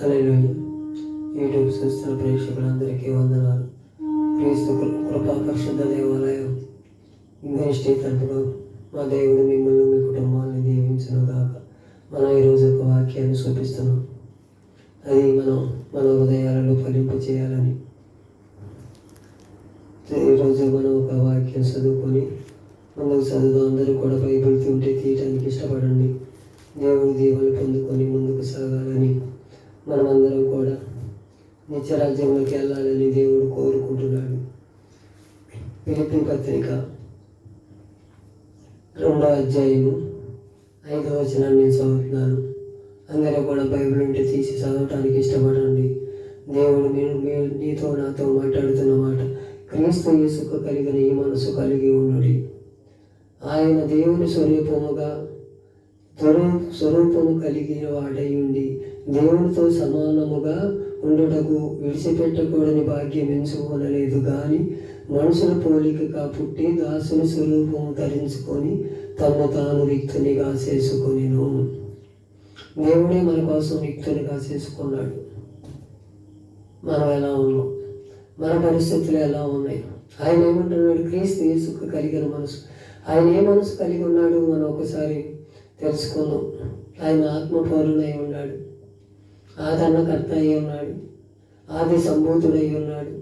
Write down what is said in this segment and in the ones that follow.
హల్లెలూయా. YouTube చూస్తున్న ప్రేక్షకులందరికీ వందనాలు. క్రీస్తు కృపా పరిశుద్ధ దేవాలయం మినిస్ట్రీ తరపున మా దేవుడు మిమ్మల్ని మీ కుటుంబాన్ని దీవించును గాక. మనం ఈరోజు ఒక వాక్యాన్ని చూపిస్తున్నాం. అది మన హృదయాలలో ఫలింప చేయాలని. ఈరోజు మనం ఒక వాక్యం చదువుకొని ముందుకు చదువుదాం. అందరూ కూడా బైబిల్ తీయడానికి ఇష్టపడండి. దేవుడి దీవెనలు పొందుకొని ముందుకు సాగాలని, మనమందరం కూడా నిత్యరాజ్యంలోకి వెళ్ళాలని దేవుడు కోరుకుంటున్నాడు. ఫిలిప్పీ పత్రిక 2వ అధ్యాయము 5వ వచనాన్ని నేను చదువుతున్నాను. అందరూ కూడా బైబిల్ ఉంటే తీసి చదవటానికి ఇష్టపడండి. దేవుడు నీతో నాతో మాట్లాడుతున్న మాట, క్రీస్తు యేసుకు కలిగిన ఈ మనసు కలిగి ఉండుడి. ఆయన దేవుని స్వరూపము కలిగిన వాడై ఉండి దేవునితో సమానముగా ఉండుటకు విడిచిపెట్టకూడని భాగ్యం ఎంచుకోనలేదు కానీ మనుషుల పోలికగా పుట్టి దాసుని స్వరూపము ధరించుకొని తను తాను రిక్తునిగా చేసుకొనెను. దేవుడే మన కోసం రిక్తునిగా చేసుకున్నాడు. మనం ఎలా ఉన్నాం, మన పరిస్థితులు ఎలా ఉన్నాయి? ఆయన ఏమంటున్నాడు? క్రీస్తు యేసుకు కలిగిన మనసు. ఆయన ఏ మనసు కలిగి ఉన్నాడు మనం ఒకసారి తెలుసుకున్నాం. ఆయన ఆత్మపౌరుడై ఉన్నాడు, ఆదరణకర్త అయి ఉన్నాడు, ఆది సంభూతుడై ఉన్నాడు,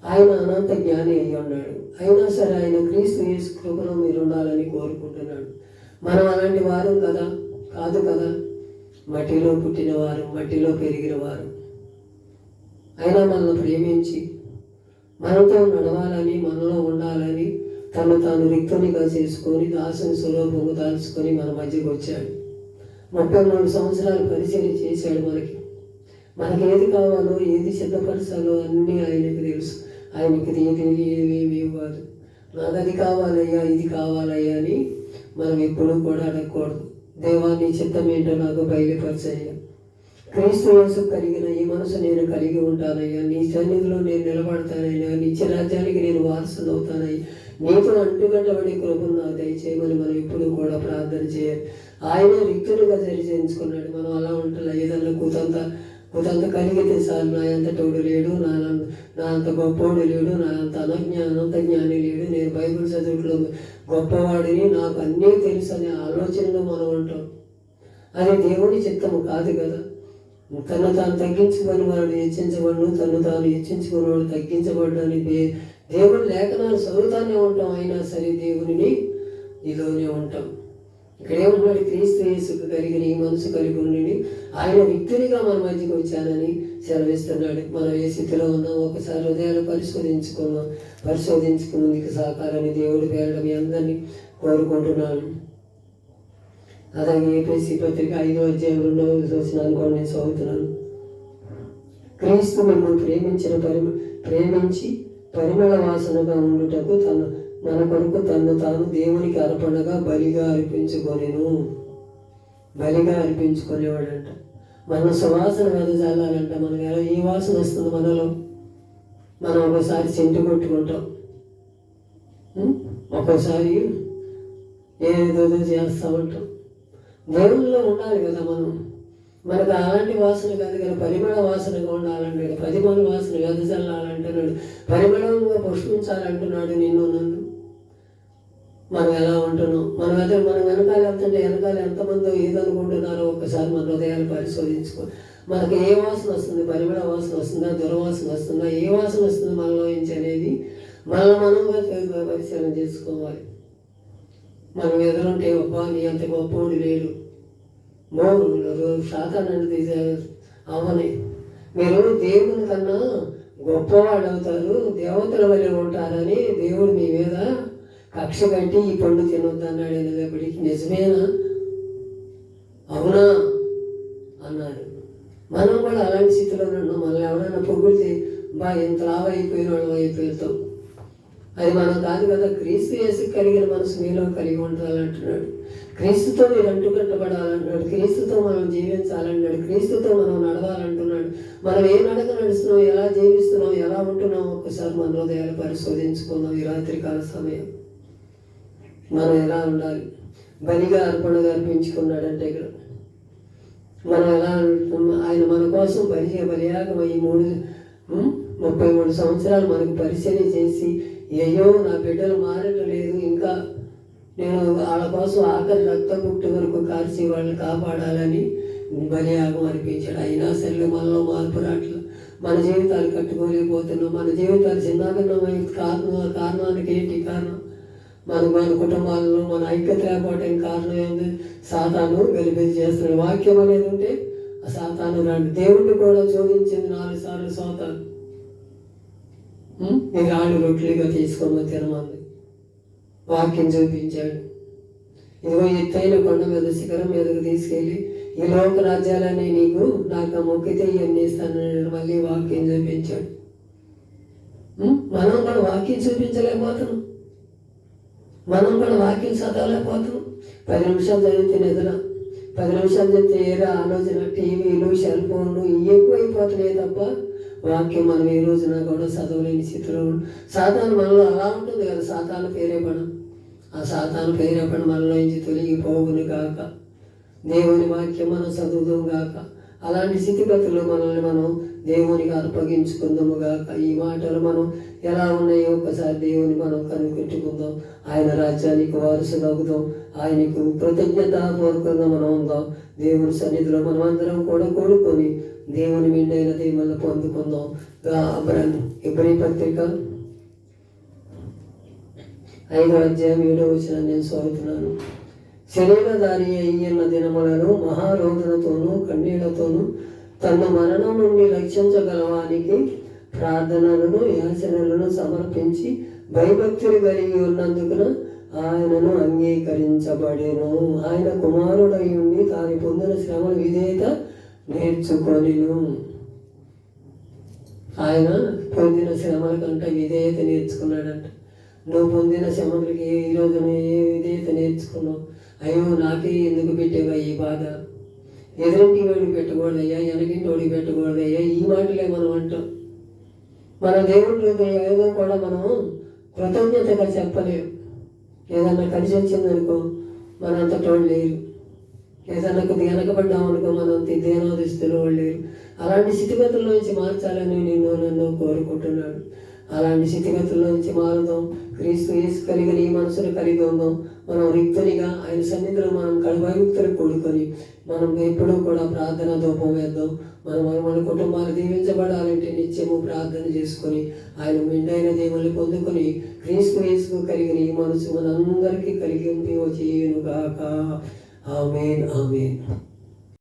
ఆయన అనంత జ్ఞాని అయి ఉన్నాడు. అయినా సరే ఆయన క్రీస్తు యేసు కృపలో మీరు ఉండాలని కోరుకుంటున్నాడు. మనం అలాంటి వారు కదా? కాదు కదా. మట్టిలో పుట్టిన వారు, మట్టిలో పెరిగిన వారు. అయినా మనల్ని ప్రేమించి మనతో నడవాలని, మనలో ఉండాలని తను తాను రిక్తునిగా చేసుకొని దాసుని స్వరూపము దాల్చుకొని మన మధ్యకు వచ్చాడు. 33 సంవత్సరాలు పరిచయం చేశాడు. మనకి ఏది కావాలో, ఏది సిద్ధపరచాలో అన్నీ ఆయనకు తెలుసు. ఆయనకి ఏమీ ఇవ్వదు. నాకు అది కావాలయ్యా, ఇది కావాలయ్యా అని మనం ఎప్పుడూ కూడా అడగకూడదు. దేవా, నీ చిత్తం ఏంటో నాకు బయలుపరచయ్యా. క్రీస్తు యేసు కలిగిన ఈ మనసు నేను కలిగి ఉంటానయ్యా. నీ సన్నిధిలో నేను నిలబడతానయ్యా. నిత్య రాజ్యానికి నేను వారసుని అవుతానయ్యా. నీతో అంటుగట్టబడి కృపను నాకు దయచేయమని మనం ఎప్పుడు కూడా ప్రార్థన చేయాలి. ఆయన రిక్తునిగా చేయించుకున్నాడు. మనం అలా ఉండాలి. ఏదన్నా కుతంత కలిగితే చాలు, నా అంత తోడు లేడు, నా అంత గొప్పవాడు లేడు, నా అంత అనంత జ్ఞాని లేడు, నేను బైబిల్ చదువుట్లో గొప్పవాడిని, నాకు అన్నీ తెలుసు అనే ఆలోచనలో మనం ఉంటాం. అది దేవుని చిత్తము కాదు కదా. తను తాను తగ్గించుకొని వాడు హెచ్చించబడును, తను తాను హెచ్చించుకుని వాడు తగ్గించబడ్డాని దేవుని లేఖనాలు చదువుతానే ఉంటాం. అయినా సరే దేవునిని ఇలోనే ఉంటాం. ఇక్కడ ఏమన్నాడు? క్రీస్తు యేసుకు కలిగిన ఈ మనసు కలిగి ఉండి ఆయన వ్యక్తునిగా మన మధ్యకి వచ్చానని సెలవిస్తున్నాడు. మనం ఏ స్థితిలో ఉన్నాం ఒకసారి హృదయాలు పరిశోధించుకున్నందుకు సహకారాన్ని దేవుడు పేరడం మీ అందరినీ కోరుకుంటున్నాను. అలాగే ఏపీసీ పత్రిక 5వ అధ్యాయం 2వ వచనాన్ని కూడా నేను చదువుతున్నాను. క్రీస్తు మిమ్మల్ని ప్రేమించి పరిమళ వాసనగా ఉండుటకు మన కొరకు తను తాను దేవునికి అర్పణగా బలిగా అర్పించుకునేవాడంట. మన సువాసన వెదజాలంట. మనకు ఎలా ఏ వాసన వస్తుంది మనలో? మనం ఒకసారి సెంటు కొట్టుకుంటాం, ఒక్కోసారి ఏదో చేస్తూ ఉంటాం. దేవుళ్ళలో ఉండాలి కదా మనకు అలాంటి వాసన కాదు కదా, పరిమళ వాసనగా ఉండాలంటాడు. పరిమళ వాసన వెదజల్లాలంటున్నాడు, పరిమళంగా పుష్పించాలంటున్నాడు నిన్ను నన్ను. మనం ఎలా ఉంటున్నాం? మనం వెనకాల వెళ్తుంటే వెనకాల ఎంతమందో ఏదనుకుంటున్నారో ఒక్కసారి మన హృదయాలు పరిశోధించుకో. మనకు ఏ వాసన వస్తుంది? పరిమళ వాసన వస్తుందా, దుర్వాసన వస్తుందా? ఏ వాసన వస్తుంది మనలో నుంచి అనేది మనంగా పరిశీలన చేసుకోవాలి. మనం ఎదురుంటే అబ్బా నీ అంత గొప్పవాడు లేడు, శాతానండి అవని, మీరు దేవుని కన్నా గొప్పవాడు అవుతారు, దేవతల వల్ల ఉంటారని దేవుడు మీ మీద కక్ష కట్టి ఈ పండు తినొద్దు అన్నాడు. అనేటప్పటికి నిజమేనా? అవునా అన్నాడు. మనం కూడా అలాంటి స్థితిలో ఉన్నాం. మనల్ని ఎవరైనా పొగిడితే ఎంత లాభ అయిపోయిన వాళ్ళం అయిపోతాం. అది మనం కాదు కదా. క్రీస్తు యేసు కలిగిన మనసు మీలో కలిగి ఉండాలంటున్నాడు. క్రీస్తుతో మీరు అంటుకట్టబడాలంటున్నాడు. క్రీస్తుతో మనం జీవించాలంటున్నాడు. క్రీస్తుతో మనం నడవాలంటున్నాడు. మనం ఏ నడక నడుస్తున్నాం, ఎలా జీవిస్తున్నాం, ఎలా ఉంటున్నాం ఒక్కసారి మన హృదయాలు పరిశోధించుకుందాం. ఈ రాత్రికాల సమయం మనం ఎలా ఉండాలి? బలిగా అర్పణగా అర్పించుకున్నాడంటే ఇక్కడ మనం ఎలా ఆయన మన కోసం బలియాగం ఈ 33 సంవత్సరాలు మనకు పరిచర్య చేసి, అయ్యో నా బిడ్డలు మారటం లేదు, ఇంకా నేను వాళ్ళ కోసం ఆఖరి రక్త పుట్టి వరకు కార్చి వాళ్ళని కాపాడాలని బలియాగం అనిపించాడు. అయినా సరే మనలో మార్పు రాట్ల, మన జీవితాలు కట్టుకోలేకపోతున్నాం. మన జీవితాలు చిన్నభిన్నమైన కారణానికి ఏంటి కారణం? మన కుటుంబాలలో మన ఐక్యత లేకపోవడానికి కారణం ఏంటి? సాతాను వెలిబెలి చేస్తున్నాడు. వాక్యం అనేది ఉంటే ఆ సాతాను రండి. దేవుడిని కూడా శోధించింది 4 సార్లు సాతాను. ఈ రాళ్ళు రొట్టెలుగా తీసుకోమని తినమంది. వాక్యం చూపించాడు. ఇదిగో ఎత్తైన కొండ మీద శిఖరం మీదకు తీసుకెళ్ళి ఈ లోక రాజ్యాలని నీకు నాకు మొక్కితే ఇవన్నీ ఇస్తానని మళ్ళీ వాక్యం చూపించాడు. మనం కూడా వాక్యం చూపించలేకపోతున్నాం. మనం కూడా వాక్యం చదవలేకపోతున్నాం. 10 నిమిషాలు చదివితే నిద్ర, 10 నిమిషాలు చదివితే ఏదో ఆలోచన, టీవీలు, సెల్ ఫోన్లు ఇవి ఎక్కువైపోతున్నాయి తప్ప వాక్యం మనం ఈ రోజున కూడా చదవలేని స్థితిలో. సాతాను మనలో అలా ఉంటుంది కదా, సాతాను ప్రేరేపణ. ఆ సాతాను ప్రేరేపణ మనలో నుంచి తొలగిపోవును గాక. దేవుని వాక్యం మనం చదువుదాం గాక. అలాంటి స్థితిగతుల్లో మనల్ని మనం దేవునికి అర్పగించుకుందాము గాక. ఈ మాటలు మనం ఎలా ఉన్నాయో ఒకసారి దేవుని మనం కనిపెట్టుకుందాం. ఆయన రాజ్యానికి వారసులవుదాం. ఆయనకు కృతజ్ఞతాపూర్వకంగా మనం ఉందాం. దేవుని సన్నిధిలో మనం అందరం కూడా కూడుకొని దేవుని మెండైన దీవెనలు పొందుకుందాం. ఇబ్రీ పత్రిక 5వ అధ్యాయం 7వ వచనం నేను చదువుతున్నాను. శరీరధారి అయ్యన్న దినములను మహారోధనతోనూ కన్నీళ్లతోనూ తన మరణం నుండి రక్షించగలవానికి ప్రార్థనలను యాచనలను సమర్పించి భయభక్తులు కలిగి ఉన్నందుకున ఆయనను అంగీకరించబడేను. ఆయన కుమారుడై ఉండి తాను పొందిన శ్రమల విధేయత నేర్చుకొనిను. ఆయన పొందిన శ్రమల కంటే విధేయత నేర్చుకున్నాడంట. నువ్వు పొందిన శ్రమలకి ఈరోజు ఏ విధేయత నేర్చుకున్నావు? అయ్యో నాకే ఎందుకు పెట్టేవా ఈ బాధ? ఎదురింటి వాడికి పెట్టకూడదయ్యా, వెనకింటి వాడికి పెట్టకూడదయ్యా, ఈ మాటలే మనం అంటాం. మన దేవుడు ఏదో కూడా మనం కృతజ్ఞతగా చెప్పలేము. ఏదన్నా కలిసి వచ్చిందనుకో మనంతటి వాళ్ళు లేరు. ఏదన్నా కొద్దిగా వెనకబడ్డామనుకో మనంత దేనాదిస్తున్న వాళ్ళు లేరు. అలాంటి స్థితిగతుల్లోంచి మార్చాలని నన్ను కోరుకుంటున్నాడు. అలాంటి స్థితిగతుల్లోంచి మారుదాం. క్రీస్తు యేసు కలిగిన ఈ మనసును కలిగి ఉందాం. మనం రిక్తునిగా ఆయన సన్నిధిలో మనం భయభక్తులు కూడుకొని మనం ఎప్పుడూ కూడా ప్రార్థన ధూపం వేద్దాం. మన కుటుంబాలు దీవించబడాలంటే నిత్యము ప్రార్థన చేసుకొని ఆయన మెండైన దేవుని పొందుకొని క్రీస్తు యేసుకు కలిగిన ఈ మనసు మనందరికీ కలిగింపు చేయను గాక. ఆమేన్ ఆమేన్.